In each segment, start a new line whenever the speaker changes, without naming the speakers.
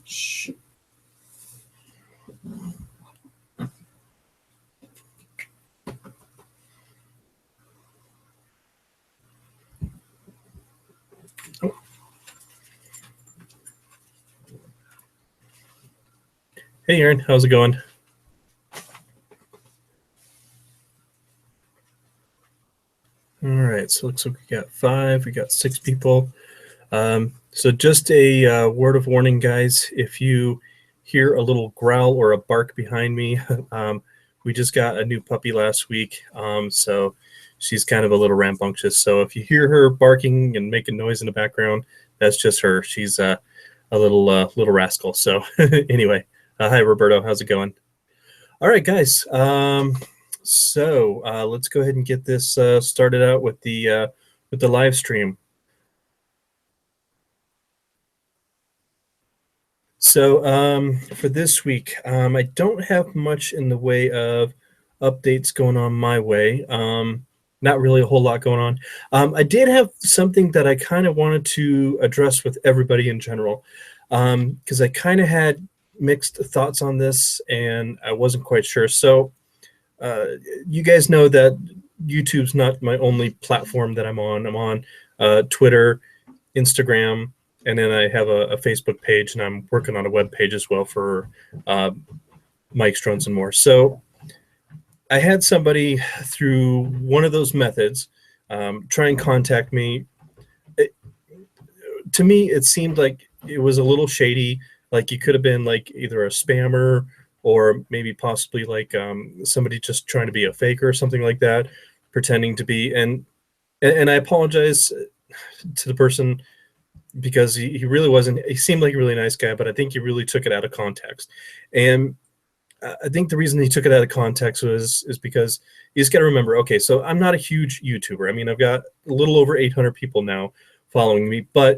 Shh. Hey, Aaron, how's it going? All right, so looks like we got 5, we got 6 people. So just a word of warning, guys, if you hear a little growl or a bark behind me, we just got a new puppy last week, so she's kind of a little rambunctious. So if you hear her barking and making noise in the background, that's just her. She's a little rascal. So anyway, hi, Roberto, how's it going? All right, guys. So let's go ahead and get this started out with the live stream. So for this week, I don't have much in the way of updates going on my way. Not really a whole lot going on. I did have something that I kind of wanted to address with everybody in general, because I kind of had mixed thoughts on this and I wasn't quite sure. So you guys know that YouTube's not my only platform that I'm on. I'm on Twitter, Instagram, and then I have a Facebook page, and I'm working on a web page as well for Mike Strunz and more. So I had somebody through one of those methods try and contact me. To me, it seemed like it was a little shady. Like you could have been like either a spammer or maybe possibly like somebody just trying to be a faker or something like that, pretending to be. And I apologize to the person because he really wasn't. He seemed like a really nice guy, but I think he really took it out of context. And I think the reason he took it out of context is because you just got to remember. Okay, so I'm not a huge YouTuber. I mean, I've got a little over 800 people now following me, but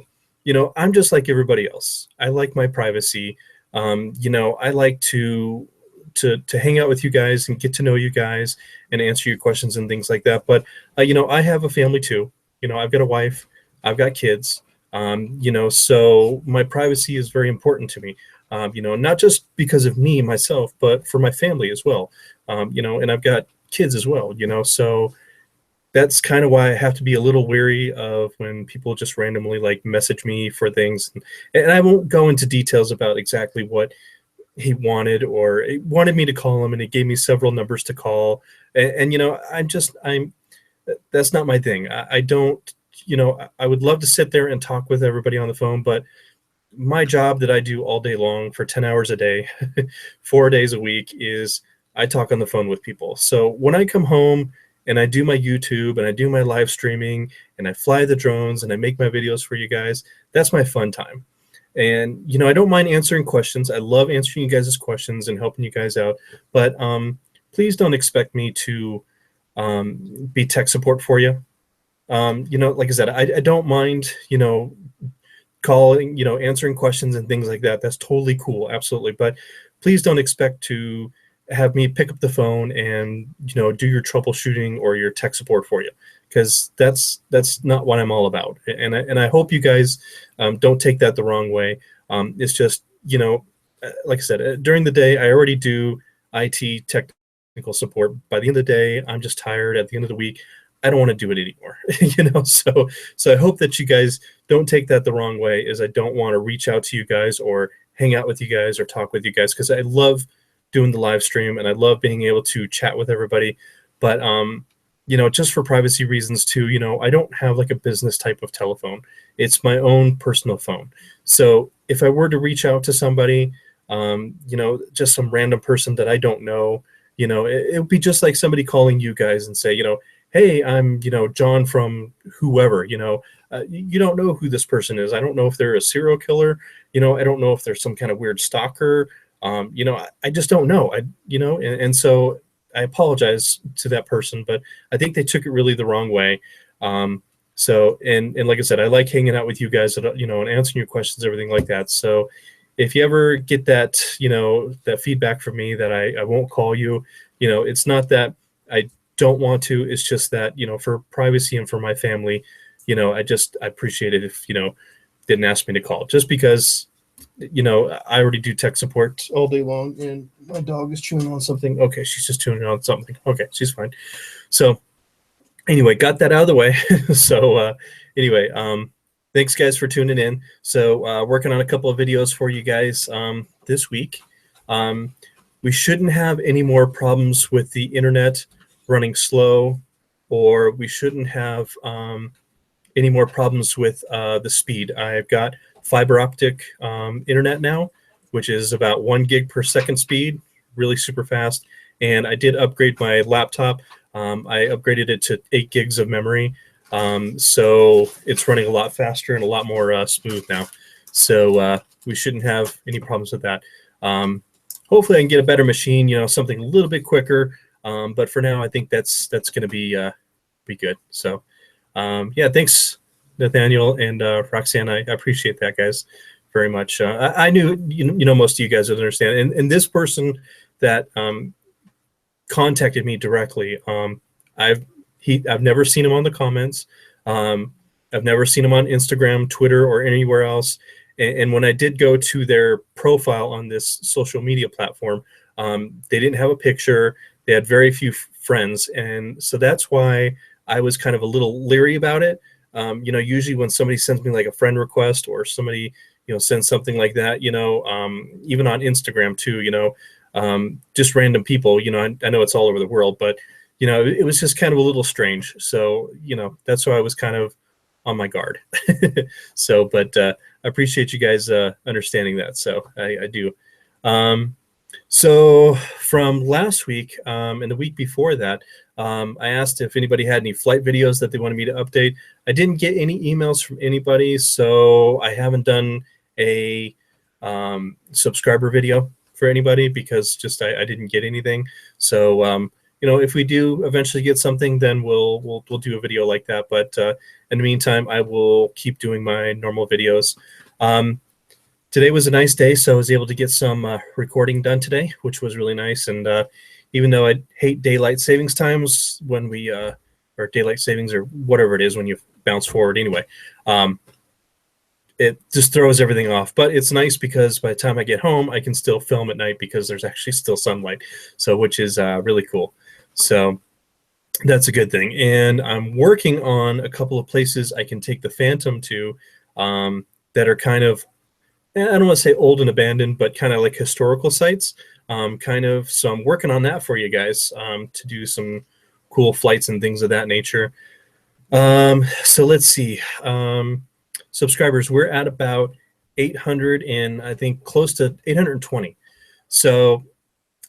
I'm just like everybody else. I like my privacy. I like to hang out with you guys and get to know you guys and answer your questions and things like that. But I have a family too. I've got a wife. I've got kids. So my privacy is very important to me. Not just because of me myself, but for my family as well. And I've got kids as well. So that's kind of why I have to be a little wary of when people just randomly like message me for things. And I won't go into details about exactly what he wanted, or he wanted me to call him, and he gave me several numbers to call. And I'm that's not my thing. I don't, I would love to sit there and talk with everybody on the phone, but my job that I do all day long for 10 hours a day, 4 days a week, is I talk on the phone with people. So when I come home and I do my YouTube and I do my live streaming and I fly the drones and I make my videos for you guys, that's my fun time. And, I don't mind answering questions. I love answering you guys' questions and helping you guys out. But please don't expect me to be tech support for you. Like I said, I don't mind, calling, answering questions and things like that. That's totally cool. Absolutely. But please don't expect to have me pick up the phone and, do your troubleshooting or your tech support for you, because that's not what I'm all about. And I hope you guys don't take that the wrong way. It's just, like I said, during the day, I already do IT technical support. By the end of the day, I'm just tired. At the end of the week, I don't want to do it anymore. So I hope that you guys don't take that the wrong way, is I don't want to reach out to you guys or hang out with you guys or talk with you guys, because I love doing the live stream and I love being able to chat with everybody. But just for privacy reasons too, I don't have like a business type of telephone. It's my own personal phone. So if I were to reach out to somebody, just some random person that I don't know, it would be just like somebody calling you guys and say, hey, I'm, John from whoever, you don't know who this person is. I don't know if they're a serial killer. I don't know if they're some kind of weird stalker. I just don't know. And so I apologize to that person, but I think they took it really the wrong way. So like I said, I like hanging out with you guys, and answering your questions, everything like that. So if you ever get that, that feedback from me that I won't call you, it's not that I don't want to. It's just that, for privacy and for my family, I appreciate it if, didn't ask me to call, just because, you know, I already do tech support all day long, and my dog is chewing on something. Okay, she's just chewing on something. Okay, she's fine. So anyway, got that out of the way. So anyway, thanks guys for tuning in. So working on a couple of videos for you guys this week. We shouldn't have any more problems with the internet running slow, or we shouldn't have any more problems with the speed. I've got fiber optic internet now, which is about 1 gig per second speed, really super fast. And I did upgrade my laptop. I upgraded it to 8 gigs of memory. So it's running a lot faster and a lot more smooth now. So we shouldn't have any problems with that. Hopefully I can get a better machine, you know, something a little bit quicker. But for now, I think that's going to be good. So yeah, thanks, Nathaniel and Roxanne. I appreciate that, guys, very much. I knew, you know, most of you guys would understand. And this person that contacted me directly, I've never seen him on the comments. I've never seen him on Instagram, Twitter, or anywhere else. And when I did go to their profile on this social media platform, they didn't have a picture. They had very few friends. And so that's why I was kind of a little leery about it. You know, usually when somebody sends me like a friend request, or somebody, you know, sends something like that, you know, even on Instagram too, you know, just random people, you know, I know it's all over the world, but, you know, it was just kind of a little strange. So, you know, that's why I was kind of on my guard. So, but I appreciate you guys understanding that. So I do. So from last week and the week before that, I asked if anybody had any flight videos that they wanted me to update. I didn't get any emails from anybody, so I haven't done a subscriber video for anybody, because just I didn't get anything. So you know, if we do eventually get something, then we'll do a video like that. But in the meantime, I will keep doing my normal videos. Today was a nice day, so I was able to get some recording done today, which was really nice. And even though I hate daylight savings times when we, or daylight savings or whatever it is when you bounce forward anyway, it just throws everything off. But it's nice because by the time I get home, I can still film at night because there's actually still sunlight, so which is really cool. So that's a good thing. And I'm working on a couple of places I can take the Phantom to that are kind of, I don't want to say old and abandoned, but kind of like historical sites. Kind of, so I'm working on that for you guys to do some cool flights and things of that nature. So let's see. Subscribers, we're at about 800 and I think close to 820. So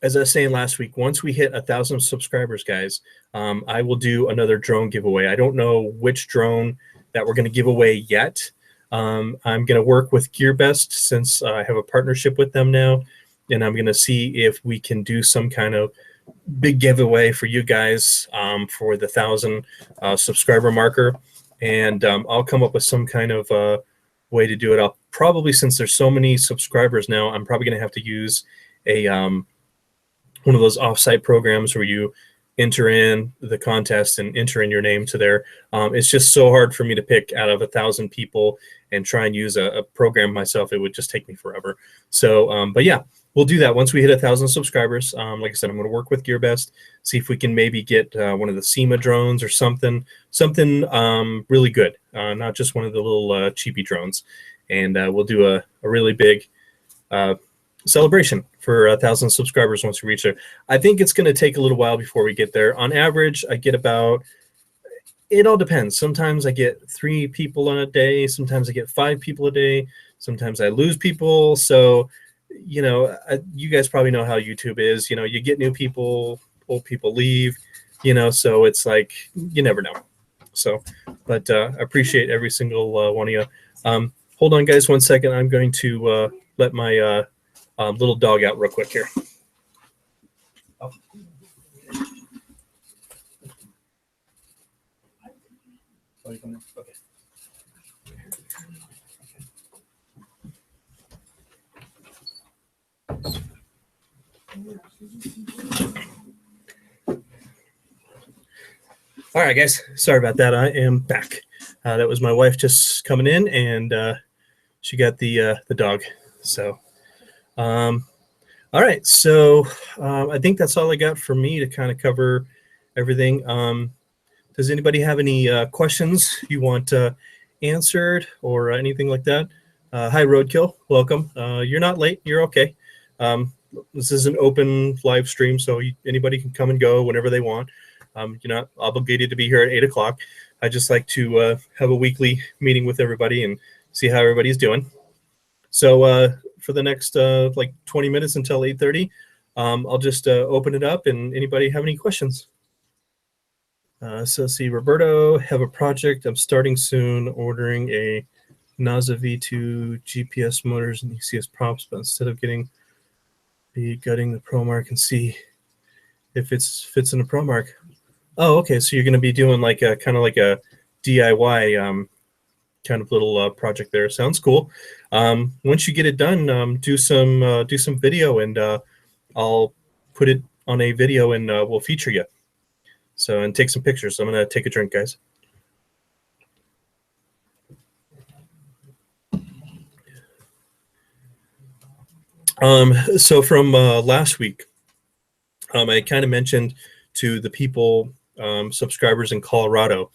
as I was saying last week, once we hit 1,000 subscribers, guys, I will do another drone giveaway. I don't know which drone that we're going to give away yet. I'm going to work with GearBest since I have a partnership with them now, and I'm going to see if we can do some kind of big giveaway for you guys for the 1,000 subscriber marker. And I'll come up with some kind of way to do it. I'll probably, since there's so many subscribers now, I'm probably going to have to use a one of those offsite programs where you enter in the contest and enter in your name to there. It's just so hard for me to pick out of 1,000 people and try and use a program myself. It would just take me forever. So, but yeah, we'll do that once we hit 1,000 subscribers. Like I said, I'm going to work with GearBest, see if we can maybe get one of the SEMA drones or something really good, not just one of the little cheapy drones. And we'll do a really big celebration for 1,000 subscribers once we reach there. I think it's going to take a little while before we get there. On average, I get about, it all depends. Sometimes I get 3 people on a day. Sometimes I get 5 people a day. Sometimes I lose people. So, you know, you guys probably know how YouTube is. You know, you get new people, old people leave, you know, so it's like, you never know. So, but I appreciate every single one of you. Hold on, guys, 1 second. I'm going to let my little dog out real quick here. Oh. Okay. All right, guys. Sorry about that. I am back. That was my wife just coming in, and the dog. So, all right. So I think that's all I got for me to kind of cover everything. Does anybody have any questions you want answered or anything like that? Hi, Roadkill. Welcome. You're not late. You're okay. This is an open live stream, so anybody can come and go whenever they want. You're not obligated to be here at 8 o'clock. I just like to have a weekly meeting with everybody and see how everybody's doing. So for the next like 20 minutes until 8:30, I'll just open it up and anybody have any questions? So see, Roberto, have a project. I'm starting soon, ordering a NASA V2 GPS motors and ECS props, but instead of gutting the ProMark and see if it fits in the ProMark. Oh, okay. So you're going to be doing like a kind of like a DIY kind of little project there. Sounds cool. Once you get it done, do some video and I'll put it on a video and we'll feature you. So, and take some pictures. So I'm going to take a drink, guys. So from last week, I kind of mentioned to the people, subscribers in Colorado,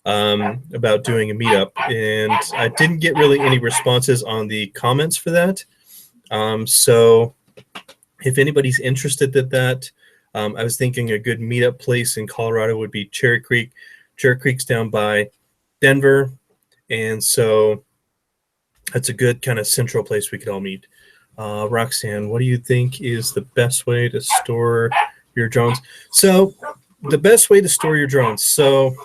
about doing a meetup, and I didn't get really any responses on the comments for that. So if anybody's interested in that, I was thinking a good meetup place in Colorado would be Cherry Creek. Cherry Creek's down by Denver, and so that's a good kind of central place we could all meet. Roxanne, what do you think is the best way to store your drones? So the best way to store your drones. So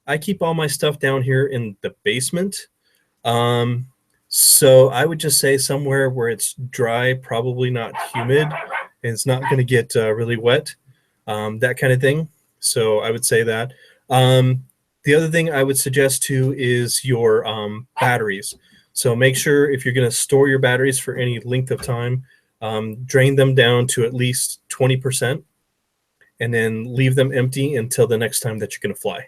I keep all my stuff down here in the basement. So I would just say somewhere where it's dry, probably not humid, and it's not going to get really wet, that kind of thing. So I would say that. The other thing I would suggest too is your batteries. So make sure if you're going to store your batteries for any length of time, drain them down to at least 20% and then leave them empty until the next time that you're going to fly.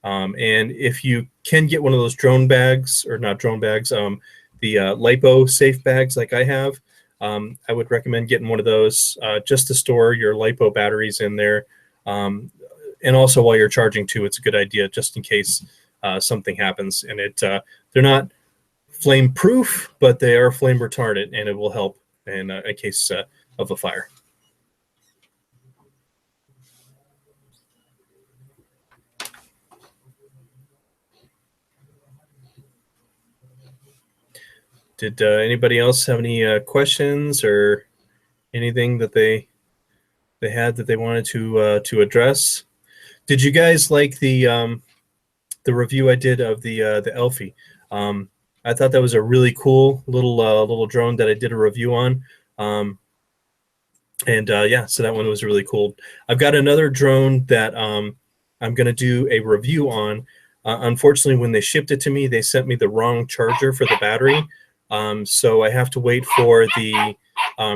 And if you can get one of those drone bags, or not drone bags, the LiPo safe bags like I have, I would recommend getting one of those just to store your LiPo batteries in there. And also while you're charging too, it's a good idea just in case something happens. And they're not flame proof, but they are flame retardant, and it will help in a case of a fire. Did anybody else have any questions or anything that they had that they wanted to address? Did you guys like the review I did of the Elfie? I thought that was a really cool little drone that I did a review on. Yeah, so that one was really cool. I've got another drone that I'm going to do a review on. Unfortunately, when they shipped it to me, they sent me the wrong charger for the battery. So I have to wait for the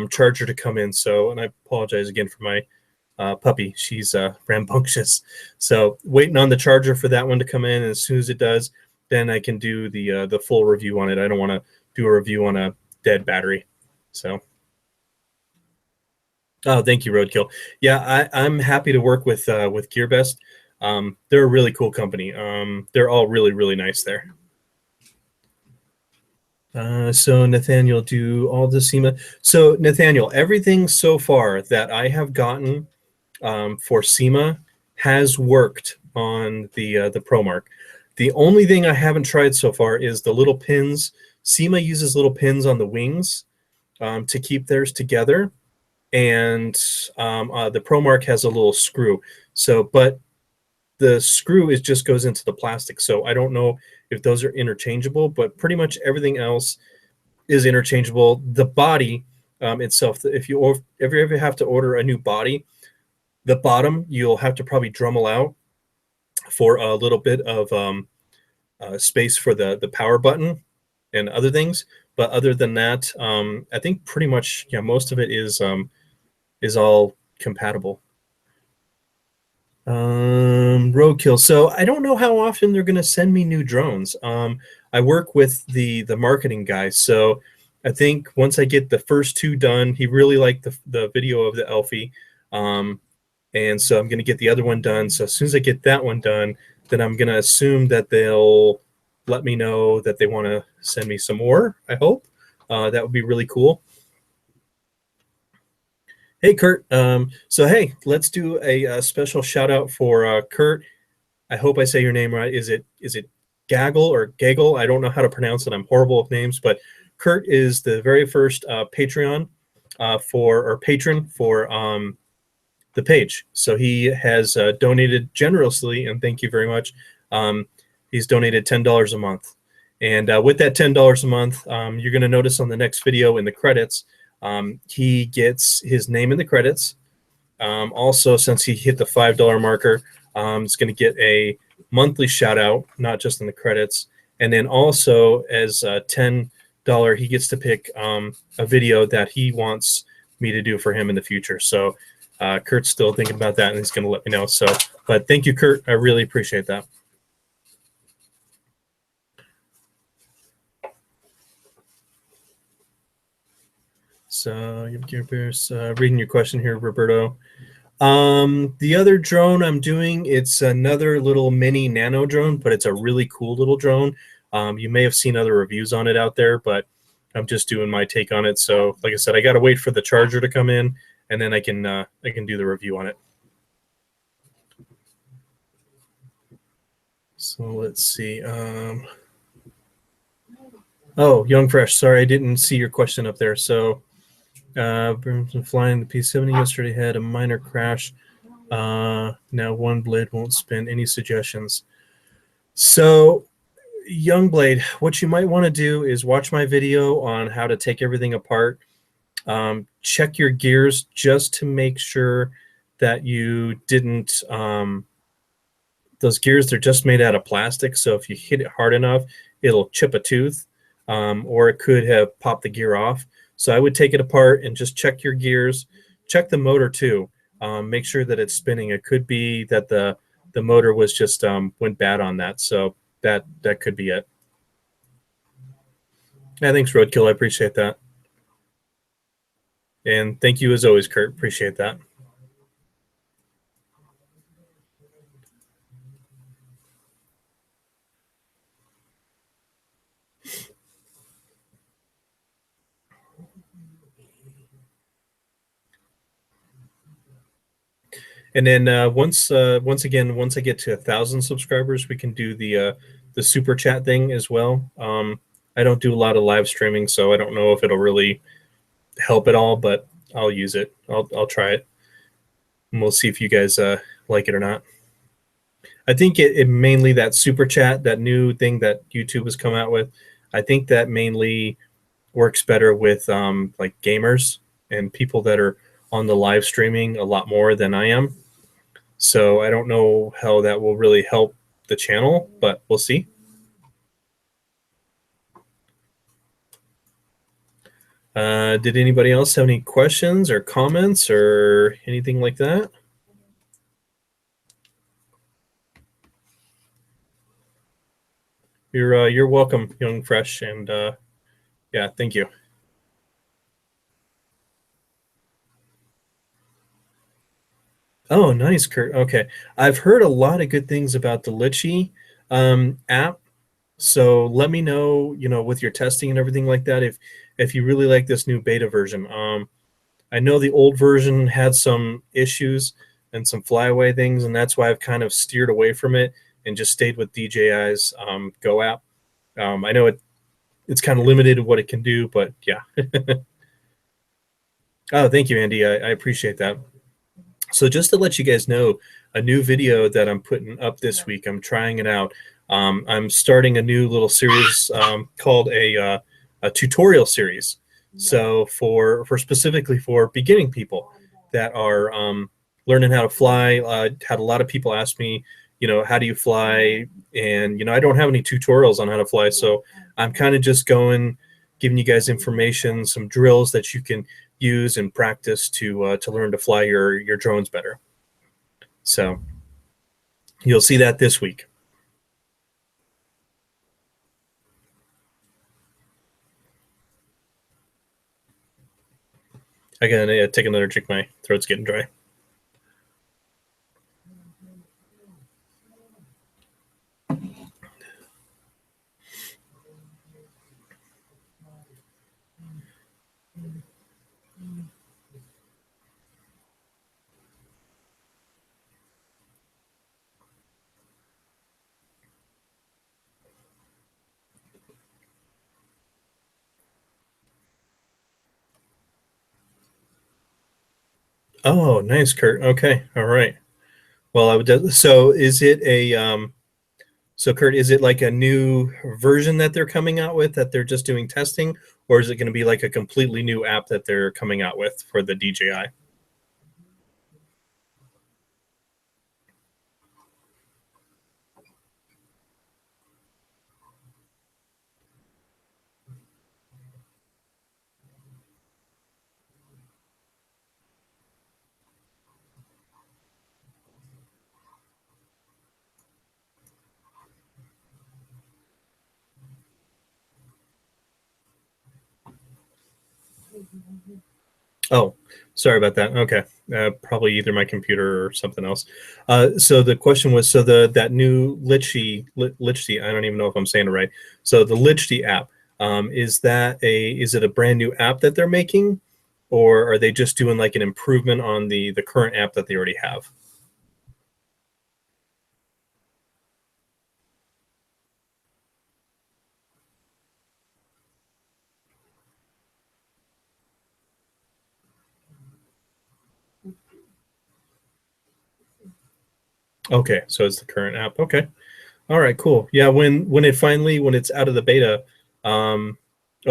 charger to come in. So, and I apologize again for my puppy. She's rambunctious. So waiting on the charger for that one to come in. And as soon as it does, then I can do the full review on it. I don't want to do a review on a dead battery. So, oh, thank you, Roadkill. Yeah, I'm happy to work with GearBest. They're a really cool company. They're all really, really nice there. So Nathaniel, do all the SEMA. So Nathaniel, everything so far that I have gotten for SEMA has worked on the ProMark. The only thing I haven't tried so far is the little pins. SEMA uses little pins on the wings to keep theirs together, and the ProMark has a little screw. So, but the screw just goes into the plastic. So I don't know if those are interchangeable, but pretty much everything else is interchangeable. The body itself, if you ever have to order a new body, the bottom you'll have to probably Dremel out for a little bit of space for the power button and other things. But other than that, I think pretty much, yeah, most of it is all compatible. Roadkill. So I don't know how often they're going to send me new drones. I work with the marketing guy. So I think once I get the first two done, he really liked the video of the Elfie. And so I'm going to get the other one done. So as soon as I get that one done, then I'm going to assume that they'll let me know that they want to send me some more. I hope that would be really cool. Hey, Kurt. So hey, let's do a special shout out for Kurt. I hope I say your name right. Is it Gaggle or Gaggle? I don't know how to pronounce it. I'm horrible with names, but Kurt is the very first Patreon patron for the page. So he has donated generously, and thank you very much. He's donated $10 a month, and with that $10 a month, you're going to notice on the next video in the credits, he gets his name in the credits. Also, since he hit the $5 marker, it's going to get a monthly shout out, not just in the credits. And then also as $10, he gets to pick a video that he wants me to do for him in the future. So Kurt's still thinking about that, and he's going to let me know. So, but thank you, Kurt. I really appreciate that. So you're reading your question here, Roberto. The other drone I'm doing, it's another little mini nano drone, but it's a really cool little drone. You may have seen other reviews on it out there, but I'm just doing my take on it. So like I said, I got to wait for the charger to come in, and then I can do the review on it. So let's see. Oh, Young Fresh. Sorry, I didn't see your question up there. So flying the P-70 yesterday had a minor crash. Now one blade won't spin. Any suggestions? So Young Blade, what you might want to do is watch my video on how to take everything apart. Check your gears just to make sure that you didn't those gears, they're just made out of plastic, so if you hit it hard enough, it'll chip a tooth, or it could have popped the gear off. So I would take it apart and just check your gears. Check the motor too. Make sure that it's spinning. It could be that the motor was just went bad on that. So that could be it. Yeah, thanks, Roadkill. I appreciate that. And thank you as always, Kurt. Appreciate that. And then once I get to 1,000 subscribers, we can do the super chat thing as well. I don't do a lot of live streaming, so I don't know if it'll really help at all, but I'll use it. I'll try it, and we'll see if you guys like it or not. I think it mainly that super chat, that new thing that YouTube has come out with. I think that mainly works better with like gamers and people that are on the live streaming a lot more than I am. So I don't know how that will really help the channel, but we'll see. Did anybody else have any questions or comments or anything like that? You're welcome, Young Fresh, and yeah, thank you. Oh, nice, Kurt. Okay, I've heard a lot of good things about the Litchi app. So let me know, with your testing and everything like that, if you really like this new beta version. I know the old version had some issues and some flyaway things, and that's why I've kind of steered away from it and just stayed with DJI's Go app. I know it's kind of limited to what it can do, but yeah. Oh, thank you, Andy. I appreciate that. So just to let you guys know, a new video that I'm putting up this week, I'm trying it out. I'm starting a new little series called a tutorial series. So for specifically for beginning people that are learning how to fly. Had a lot of people ask me, how do you fly? And I don't have any tutorials on how to fly, so I'm kind of just giving you guys information, some drills that you can use and practice to learn to fly your drones better. So you'll see that this week. I gotta take another drink. My throat's getting dry. Oh, nice, Kurt. Okay, all right. Well, I would. So, is it a so Kurt? Is it like a new version that they're coming out with that they're just doing testing, or is it going to be like a completely new app that they're coming out with for the DJI? Oh, sorry about that. Okay, probably either my computer or something else. So the question was, so the that new Litchi, I don't even know if I'm saying it right. So the Litchi app, is it a brand new app that they're making, or are they just doing like an improvement on the current app that they already have? Okay, so it's the current app. Okay, all right, cool. Yeah, when it's out of the beta, oh,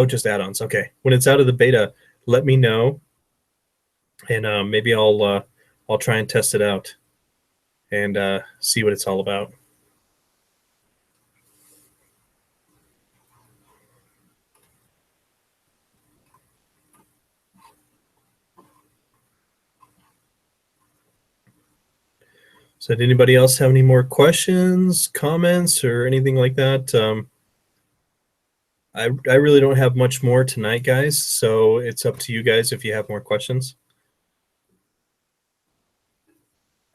just add-ons. Okay, when it's out of the beta, let me know, and maybe I'll try and test it out and see what it's all about. So, did anybody else have any more questions, comments, or anything like that? I really don't have much more tonight, guys. So it's up to you guys if you have more questions.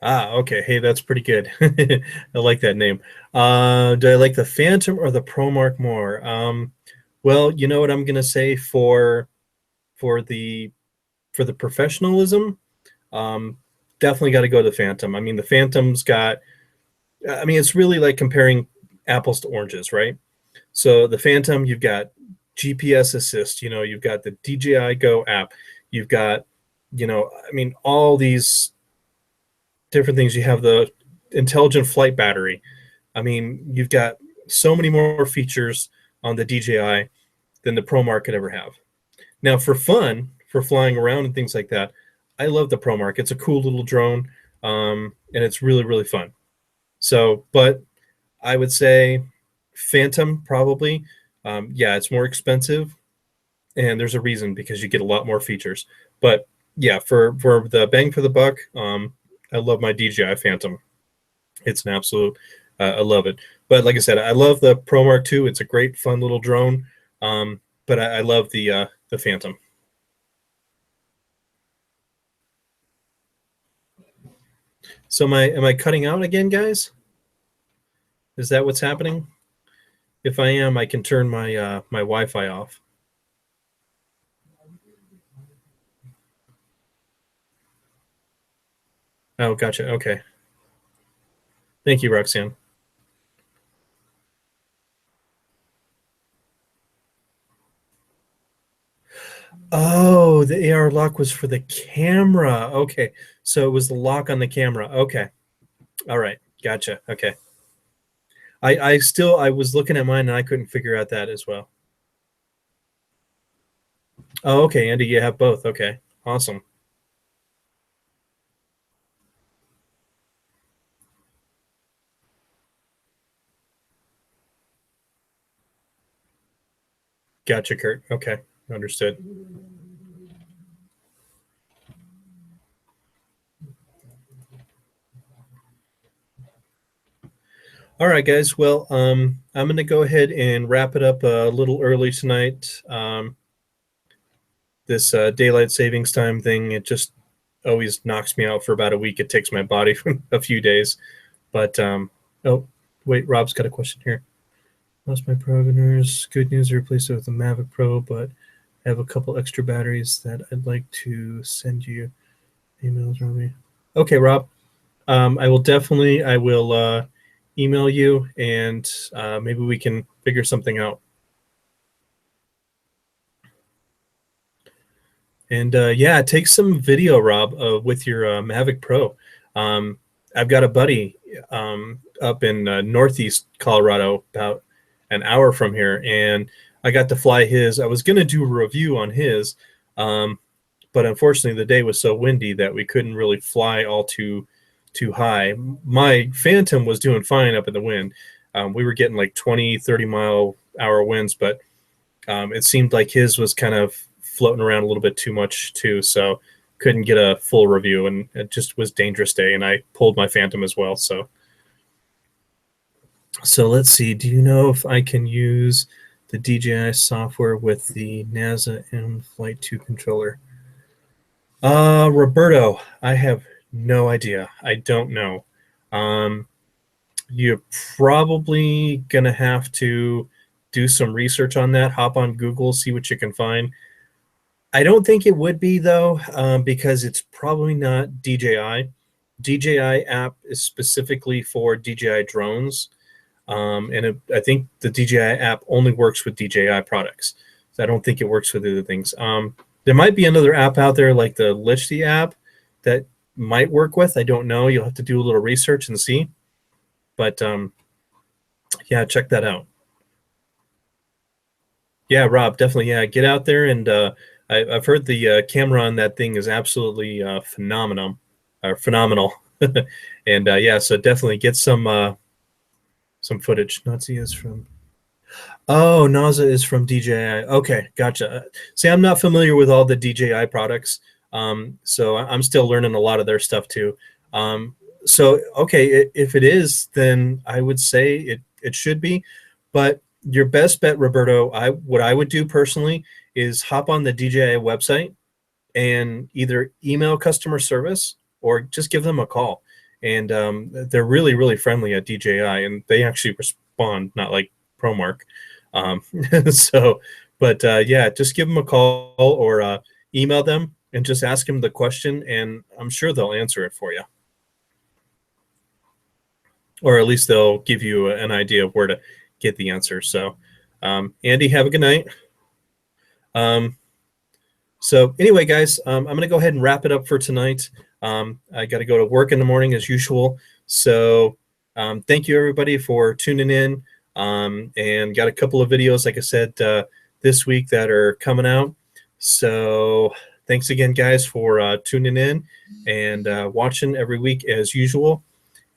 Ah, okay. Hey, that's pretty good. I like that name. Do I like the Phantom or the ProMark more? Well, you know what I'm gonna say for the for the professionalism. Um, Definitely got to go to the Phantom. I mean, the Phantom's got. I mean, it's really like comparing apples to oranges, right? So the Phantom, you've got GPS assist. You know, you've got the DJI Go app. You've got, I mean, all these different things. You have the intelligent flight battery. I mean, you've got so many more features on the DJI than the ProMark could ever have. Now, for fun, for flying around and things like that, I love the ProMark. It's a cool little drone, and it's really, really fun. So, but I would say Phantom probably. Yeah, it's more expensive, and there's a reason because you get a lot more features. But yeah, for the bang for the buck, I love my DJI Phantom. It's an absolute. I love it. But like I said, I love the ProMark 2. It's a great, fun little drone. But I love the Phantom. So am I cutting out again, guys? Is that what's happening? If I am, I can turn my Wi-Fi off. Oh, gotcha. Okay. Thank you, Roxanne. Oh, the AR lock was for the camera. Okay. So it was the lock on the camera. Okay. All right. Gotcha. Okay. I was looking at mine and I couldn't figure out that as well. Oh, okay, Andy, you have both. Okay. Awesome. Gotcha, Kurt. Okay. Understood. All right, guys. Well, I'm going to go ahead and wrap it up a little early tonight. this daylight savings time thing, it just always knocks me out for about a week. It takes my body a few days. But oh, wait, Rob's got a question here. Lost my Pro Governors. Good news, I replaced it with a Mavic Pro, but I have a couple extra batteries that I'd like to send you. Emails, Robbie. Okay, Rob. I will email you, and maybe we can figure something out. And yeah, take some video, Rob, with your Mavic Pro. I've got a buddy up in northeast Colorado, about an hour from here, and I got to fly his. I was going to do a review on his, but unfortunately the day was so windy that we couldn't really fly all too high. My Phantom was doing fine up in the wind. We were getting like 20, 30-mile-hour winds, but it seemed like his was kind of floating around a little bit too much too, so couldn't get a full review, and it just was dangerous day, and I pulled my Phantom as well. So let's see. Do you know if I can use the DJI software with the NASA M-Flight 2 controller? Roberto, I have no idea. I don't know. You're probably gonna have to do some research on that. Hop on Google, see what you can find. I don't think it would be, though, because it's probably not DJI. DJI app is specifically for DJI drones, and I think the DJI app only works with DJI products. So I don't think it works with other things. There might be another app out there like the Lichty app that might work with. I don't know. You'll have to do a little research and see. But yeah, check that out. Yeah, Rob, definitely. Yeah, get out there, and I've heard the camera on that thing is absolutely phenomenal. And yeah, so definitely get some footage. Nazi is from. Oh, NASA is from DJI. Okay, gotcha. See, I'm not familiar with all the DJI products, so I'm still learning a lot of their stuff too. So okay, if it is, then I would say it should be. But your best bet, Roberto, what I would do personally is hop on the DJI website and either email customer service or just give them a call. And they're really, really friendly at DJI, and they actually respond, not like ProMark. So, but yeah, just give them a call or email them and just ask them the question, and I'm sure they'll answer it for you. Or at least they'll give you an idea of where to get the answer. So, Andy, have a good night. So anyway, guys, I'm going to go ahead and wrap it up for tonight. I got to go to work in the morning as usual. So thank you, everybody, for tuning in. And got a couple of videos, like I said, this week that are coming out. So thanks again, guys, for tuning in and watching every week as usual.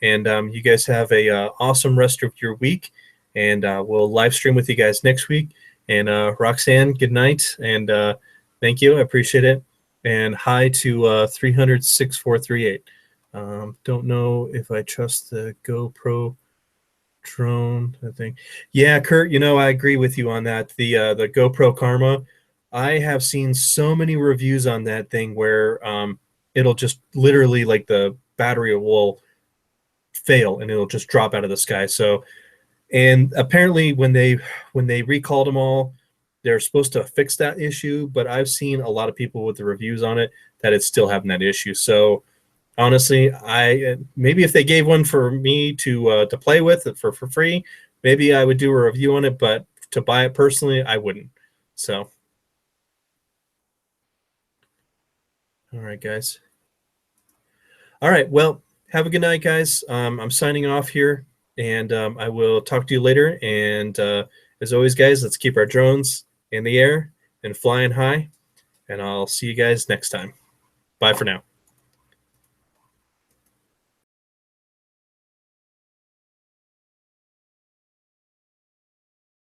And you guys have a awesome rest of your week. And we'll live stream with you guys next week. And Roxanne, good night. And thank you. I appreciate it. And hi to 300-6438. Don't know if I trust the GoPro drone, I think. Yeah, Kurt, I agree with you on that. The GoPro Karma, I have seen so many reviews on that thing where it'll just literally, like, the battery will fail and it'll just drop out of the sky. So, and apparently when they recalled them all, they're supposed to fix that issue, but I've seen a lot of people with the reviews on it that it's still having that issue. So honestly, maybe if they gave one for me to play with for free, maybe I would do a review on it, but to buy it personally, I wouldn't. So, all right, guys. All right, well, have a good night, guys. I'm signing off here, and I will talk to you later. And as always, guys, let's keep our drones in the air and flying high, and I'll see you guys next time. Bye for now.